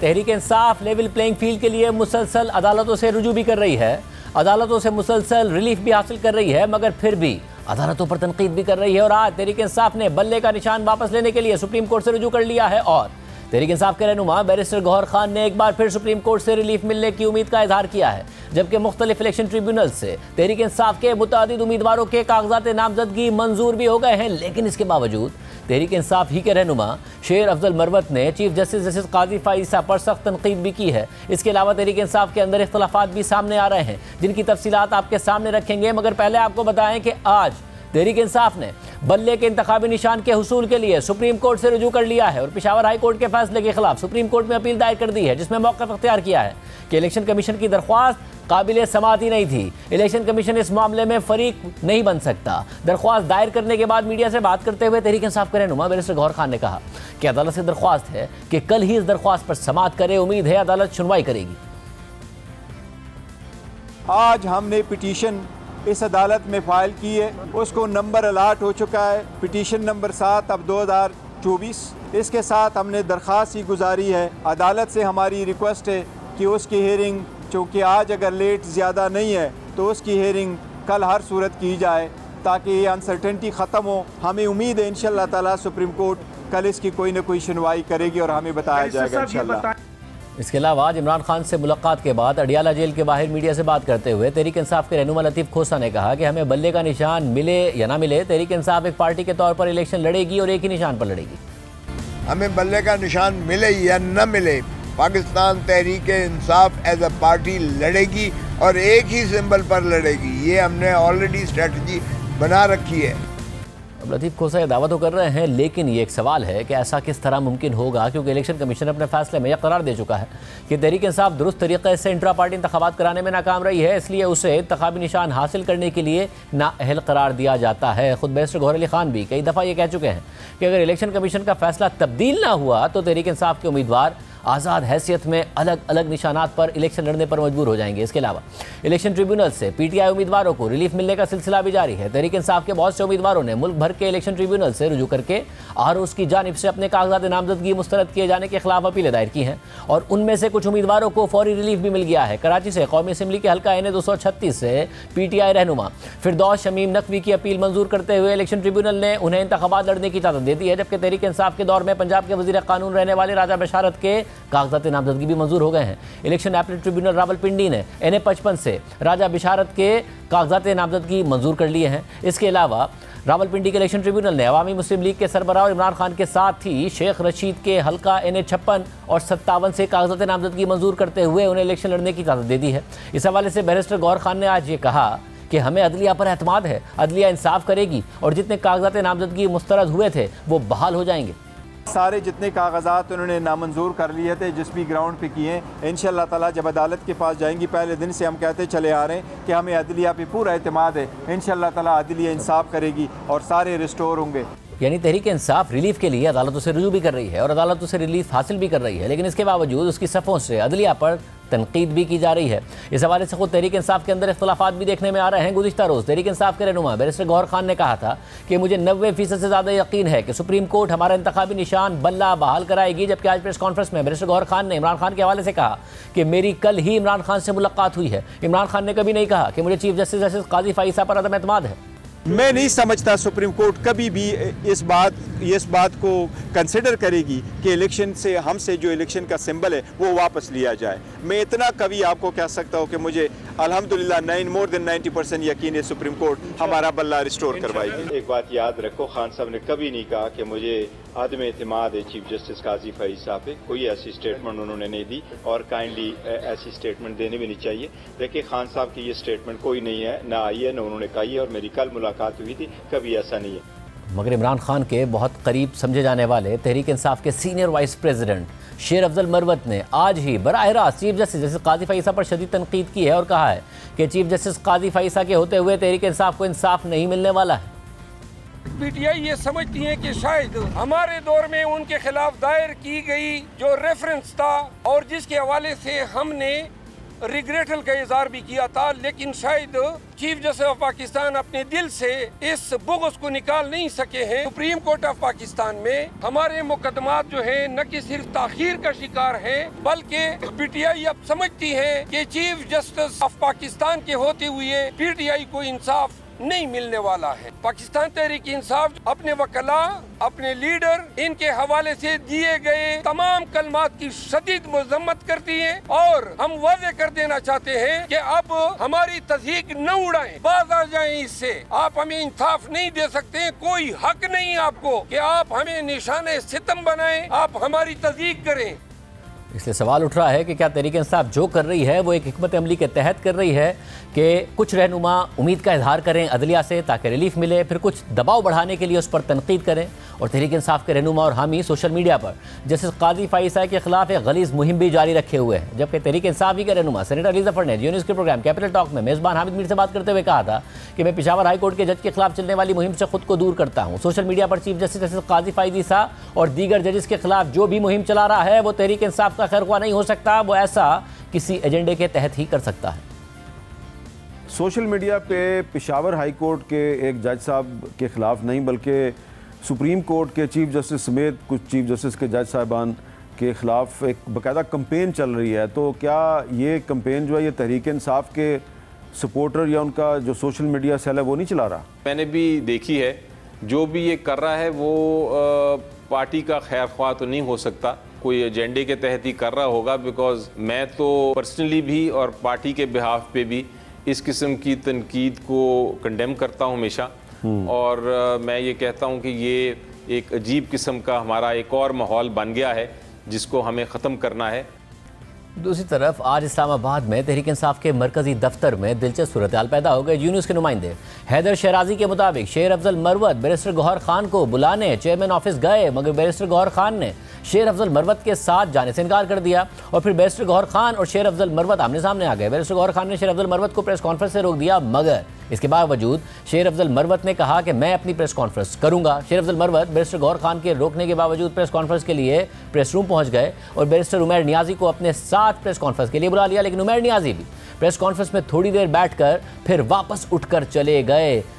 Tehreek Insaf level playing field के लिए मुसलसल अदालतों से रुजू भी कर रही है, अदालतों से मुसलसल रिलीफ भी हासिल कर रही है, मगर फिर भी अदालतों पर तनकीद भी कर रही है। और आज तहरीक इंसाफ ने बल्ले का निशान वापस लेने के लिए सुप्रीम कोर्ट से रुजू कर लिया है और तहरीक इंसाफ के रहनुमा बैरिस्टर गौहर खान ने एक बार फिर सुप्रीम कोर्ट से रिलीफ मिलने की उम्मीद का इजहार किया है, जबकि मुख्तलिफ इलेक्शन ट्रिब्यूनल से तहरीक इंसाफ के मुतादिद उम्मीदवारों के कागजात नामजदगी मंजूर भी हो गए हैं। लेकिन इसके बावजूद तहरीक इंसाफ ही के रहनुमा शेर अफजल मरवत ने चीफ जस्टिस काजी फाइसा पर सख्त तनकीद भी की है। इसके अलावा तहरीक इंसाफ के अंदर इख्तलाफात भी सामने आ रहे हैं, जिनकी तफसीलात आपके सामने रखेंगे। मगर पहले आपको बताएं कि आज तहरीक इंसाफ ने बल्ले के इंतखाबी निशान के हुसूल के लिए सुप्रीम कोर्ट से रुजू कर लिया है और पेशावर हाई कोर्ट के फैसले के खिलाफ सुप्रीम कोर्ट में अपील दायर कर दी है, जिसमें मौक़िफ़ इख्तियार किया है कि इलेक्शन कमीशन की दरख्वास्त काबिल समाअत ही नहीं थी। इलेक्शन कमीशन इस मामले में फरीक नहीं बन सकता। दरख्वास्त दायर करने के बाद मीडिया से बात करते हुए तहरीक इंसाफ के रहनुमा बैरिस्टर गौहर खान ने कहा कि अदालत से दरख्वास्त है कि कल ही इस दरख्वास्त पर समाअत करे। उम्मीद है अदालत सुनवाई करेगी। आज हमने पिटीशन इस अदालत में फ़ाइल की है, उसको नंबर अलाट हो चुका है, पिटीशन नंबर 7 अब 2024। इसके साथ हमने दरख्वास्त ही गुजारी है। अदालत से हमारी रिक्वेस्ट है कि उसकी हेयरिंग, चूँकि आज अगर लेट ज़्यादा नहीं है तो उसकी हेयरिंग कल हर सूरत की जाए ताकि ये अनसर्टेनिटी ख़त्म हो। हमें उम्मीद है इंशाअल्लाह ताला सुप्रीम कोर्ट कल इसकी कोई ना कोई सुनवाई करेगी और हमें बताया जाएगा इंशाअल्लाह। इसके अलावा आज इमरान खान से मुलाकात के बाद अडियाला जेल के बाहर मीडिया से बात करते हुए तहरीक इंसाफ के रहनुमा लतीफ़ खोसा ने कहा कि हमें बल्ले का निशान मिले या ना मिले, तहरीक इंसाफ एक पार्टी के तौर पर इलेक्शन लड़ेगी और एक ही निशान पर लड़ेगी। हमें बल्ले का निशान मिले या न मिले, Pakistan Tehreek Insaf as a party लड़ेगी और एक ही सिंबल पर लड़ेगी। ये हमने ऑलरेडी स्ट्रेटजी बना रखी है। अब लतीफ़ खोसा ये दावा तो कर रहे हैं, लेकिन ये एक सवाल है कि ऐसा किस तरह मुमकिन होगा, क्योंकि इलेक्शन कमीशन अपने फैसले में यह करार दे चुका है कि तहरीक इंसाफ दुरुस्त तरीके से इंट्रा पार्टी इंतखाबात कराने में नाकाम रही है, इसलिए उसे इंतखाबी निशान हासिल करने के लिए नाअहल करार दिया जाता है। खुद बैरिस्टर गौहर अली खान भी कई दफ़ा ये कह चुके हैं कि अगर इलेक्शन कमीशन का फैसला तब्दील ना हुआ तो तहरीक इंसाफ के उम्मीदवार आज़ाद हैसियत में अलग अलग निशानात पर इलेक्शन लड़ने पर मजबूर हो जाएंगे। इसके अलावा इलेक्शन ट्रिब्यूनल से पीटीआई उम्मीदवारों को रिलीफ मिलने का सिलसिला भी जारी है। तहरीक इंसाफ के बहुत से उम्मीदवारों ने मुल्क भर के इलेक्शन ट्रिब्यूनल से रुजू करके आरओस की जानिब से अपने कागजात नामजदगी मुस्तरद किए जाने के खिलाफ अपीलें दायर की हैं और उनमें से कुछ उम्मीदवारों को फौरी रिलीफ भी मिल गया है। कराची से कौमी असम्बली के हल्का NA 236 से पीटीआई रहनुमा फिरदौस शमीम नकवी की अपील मंजूर करते हुए इलेक्शन ट्रिब्यूनल ने उन्हें इंतखाबात लड़ने की इजाज़त दे दी है, जबकि तहरीक इंसाफ के दौर में पंजाब के वज़ीर कानून रहने वाले राजा बशारत के कागजात नामजदगी भी मंजूर हो गए हैं। इलेक्शन अपील ट्रिब्यूनल रावलपिंडी ने NA 55 से राजा बिशारत के कागजात नामजदगी मंजूर कर लिए हैं। इसके अलावा रावलपिंडी के इलेक्शन ट्रिब्यूनल ने अवामी मुस्लिम लीग के सरबराह इमरान खान के साथ ही शेख रशीद के हल्का NA 56 और 57 से कागजात नामजदगी मंजूर करते हुए उन्हें इलेक्शन लड़ने की इजाज़त दे दी है। इस हवाले से बैरिस्टर गौहर खान ने आज ये कहा कि हमें अदलिया पर एतमाद है, अदलिया इंसाफ करेगी और जितने कागजात नामजदगी मुस्तरद हुए थे वो बहाल हो जाएंगे। सारे जितने कागजात उन्होंने नामंजूर कर लिए थे जिस भी ग्राउंड पे किए, इंशाअल्लाह ताला जब अदालत के पास जाएंगी, पहले दिन से हम कहते चले आ रहे हैं कि हमें अदलिया पे पूरा एतमाद है, इंशाअल्लाह ताला अदलिया इंसाफ करेगी और सारे रिस्टोर होंगे। यानी तहरीक इंसाफ रिलीफ के लिए अदालतों से रुजू भी कर रही है और अदालतों से रिलीफ हासिल भी कर रही है, लेकिन इसके बावजूद उसकी सफ़ों से अदलिया पर तनकीद भी की जा रही है। इस हवाले से खुद तहरीक इंसाफ के अंदर इख्तलाफात भी देखने में आ रहे हैं। गुज़िश्ता रोज़ तहरीक इंसाफ के रहनुमा बैरिस्टर गौहर खान ने कहा था कि मुझे 90% से ज़्यादा यकीन है कि सुप्रीम कोर्ट हमारा इंतखाबी निशान बल्ला बहाल कराएगी, जबकि आज प्रेस कॉन्फ्रेंस में बैरिस्टर गौहर खान ने इमरान खान के हवाले से कहा कि मेरी कल ही इमरान खान से मुलाकात हुई है। इमरान खान ने कभी नहीं कहा कि मुझे चीफ जस्टिस काजी फाइसा पर अदम एतमाद है। मैं नहीं समझता सुप्रीम कोर्ट कभी भी इस बात को कंसिडर करेगी कि इलेक्शन से हमसे जो इलेक्शन का सिंबल है वो वापस लिया जाए। मैं इतना कभी आपको कह सकता हूँ कि मुझे अल्हम्दुलिल्लाह मोर देन 90% यकीन है सुप्रीम कोर्ट हमारा बल्ला रिस्टोर करवाएगी। एक बात याद रखो, खान साहब ने कभी नहीं कहा कि मुझे आदम एतमाद है चीफ जस्टिस काजी फाइज साहब पे। कोई ऐसी स्टेटमेंट उन्होंने नहीं दी और काइंडली ऐसी स्टेटमेंट देनी भी नहीं चाहिए। देखिए खान साहब की ये स्टेटमेंट कोई नहीं है, ना आई है, ना उन्होंने कही है और मेरी कल मुलाकात हुई थी, कभी ऐसा नहीं है। मगर इमरान खान के बहुत करीब समझे जाने वाले तहरीक इंसाफ के सीनियर वाइस प्रेसिडेंट शेर अफजल मरवत ने आज ही बराह रास्त चीफ जस्टिस काजी फाइसा पर शदीद तनकीद की है और कहा है कि चीफ जस्टिस काजी फाइसा के होते हुए तहरीक इंसाफ को इंसाफ नहीं मिलने वाला है। पीटीआई ये समझती है कि शायद हमारे दौर में उनके खिलाफ दायर की गई जो रेफरेंस था और जिसके हवाले से हमने रिग्रेटल का इजहार भी किया था, लेकिन शायद चीफ जस्टिस ऑफ पाकिस्तान अपने दिल से इस बुग़्ज़ को निकाल नहीं सके हैं। सुप्रीम कोर्ट ऑफ पाकिस्तान में हमारे मुकदमात जो है न कि सिर्फ ताखीर का शिकार है, बल्कि पीटीआई अब समझती है कि चीफ जस्टिस ऑफ पाकिस्तान के होते हुए पीटीआई को इंसाफ नहीं मिलने वाला है। पाकिस्तान तहरीक इंसाफ अपने वकला, अपने लीडर, इनके हवाले से दिए गए तमाम कलमात की शदीद मजम्मत करती है और हम वादे कर देना चाहते हैं कि अब हमारी तस्दीक न उड़ाएं, बाज आ जाएं इससे। आप हमें इंसाफ नहीं दे सकते, कोई हक नहीं आपको कि आप हमें निशाने सितम बनाएं, आप हमारी तस्दीक करें। इसलिए सवाल उठ रहा है कि क्या तहरीक इंसाफ जो कर रही है वो एक हिकमत अमली के तहत कर रही है कि कुछ रहनुमा उम्मीद का इजहार करें अदलिया से ताकि रिलीफ मिले, फिर कुछ दबाव बढ़ाने के लिए उस पर तनकीद करें, और तहरीक इंसाफ के रहनुमा और हामी सोशल मीडिया पर जस्टिस काजी फाइसा के खिलाफ एक गलीज़ मुहिम भी जारी रखे हुए हैं। जबकि तहरीक इंसाफ ही के रहनुमा सेनेटर अली ज़फ़र ने न्यूज़ के प्रोग्राम कैपिटल टॉक में मेज़बान हामिद मीर से बात करते हुए कहा था कि मैं पेशावर हाई कोर्ट के जज के खिलाफ चलने वाली मुहिम से खुद को दूर करता हूँ। सोशल मीडिया पर चीफ जस्टिस काजी फाइसा और दीगर जजेस के खिलाफ जो भी मुहिम चला रहा है वो तहरीक इंसाफ का खैरख्वाह नहीं हो सकता, वो ऐसा किसी एजेंडे के तहत ही कर सकता है। सोशल मीडिया पे पेशावर हाई कोर्ट के एक जज साहब के ख़िलाफ़ नहीं बल्कि सुप्रीम कोर्ट के चीफ जस्टिस समेत कुछ चीफ जस्टिस के जज साहिबान के ख़िलाफ़ एक बाकायदा कंपेन चल रही है। तो क्या ये कंपेन जो है ये तहरीक इंसाफ के सपोर्टर या उनका जो सोशल मीडिया सेल है वो नहीं चला रहा? मैंने भी देखी है, जो भी ये कर रहा है वो पार्टी का खैर ख्वाह तो नहीं हो सकता, कोई एजेंडे के तहत ही कर रहा होगा। बिकॉज मैं तो पर्सनली भी और पार्टी के बिहाफ पे भी इस किस्म की तनकीद को कंडेम करता हूँ हमेशा, और मैं ये कहता हूँ कि ये एक अजीब किस्म का हमारा एक और माहौल बन गया है जिसको हमें ख़त्म करना है। दूसरी तरफ आज इस्लामाबाद में तहरीक इंसाफ के मरकजी दफ्तर में दिलचस्प सूरत हाल पैदा हो गई। यूनुस के नुमाइंदे हैदर शहराजी के मुताबिक शेर अफजल मरवत बैरिस्टर गौहर खान को बुलाने चेयरमैन ऑफिस गए, मगर बैरिस्टर गौहर खान ने शेर अफजल मरवत के साथ जाने से इनकार कर दिया और फिर बैरिस्टर गौहर खान और शेर अफजल मरवत आमने सामने आ गए। बैरिस्टर गौहर खान ने शेर अफजल मरवत को प्रेस कॉन्फ्रेंस से रोक दिया, मगर इसके बावजूद शेर अफजल मरवत ने कहा कि मैं अपनी प्रेस कॉन्फ्रेंस करूंगा। शेर अफजल मरवत बैरिस्टर गौहर खान के रोकने के बावजूद प्रेस कॉन्फ्रेंस के लिए प्रेस रूम पहुंच गए और बैरिस्टर उमैर नियाजी को अपने साथ प्रेस कॉन्फ्रेंस के लिए बुला लिया, लेकिन उमैर नियाजी भी प्रेस कॉन्फ्रेंस में थोड़ी देर बैठकर फिर वापस उठकर चले गए।